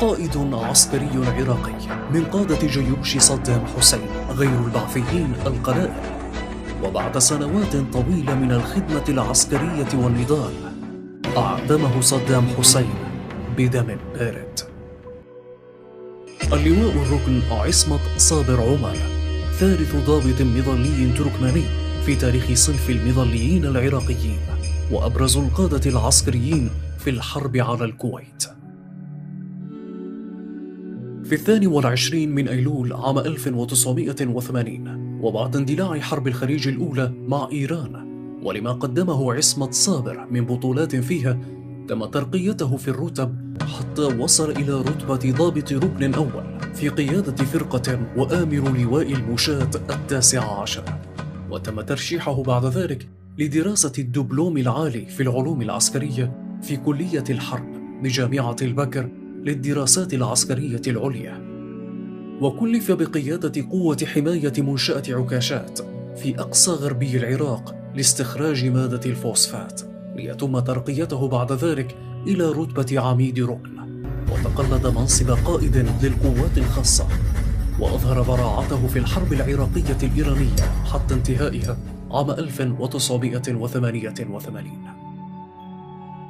قائد عسكري عراقي من قادة جيوش صدام حسين غير البعثيين القلائل، وبعد سنوات طويلة من الخدمة العسكرية والنضال أعدمه صدام حسين بدم بارد. اللواء الركن عصمت صابر عمر، ثالث ضابط مظلي تركماني في تاريخ صنف المظليين العراقيين، وأبرز القادة العسكريين في الحرب على الكويت. في 22 من أيلول عام 1980، وبعد اندلاع حرب الخليج الأولى مع إيران، ولما قدمه عصمت صابر من بطولات فيها، تم ترقيته في الرتب حتى وصل إلى رتبة ضابط ركن أول في قيادة فرقة وآمر لواء المشاة 19، وتم ترشيحه بعد ذلك لدراسة الدبلوم العالي في العلوم العسكرية في كلية الحرب بجامعة البكر للدراسات العسكرية العليا، وكلف بقيادة قوة حماية منشأة عكاشات في أقصى غربي العراق لاستخراج مادة الفوسفات، ليتم ترقيته بعد ذلك إلى رتبة عميد ركن، وتقلد منصب قائد للقوات الخاصة، وأظهر براعته في الحرب العراقية الإيرانية حتى انتهائها عام 1988.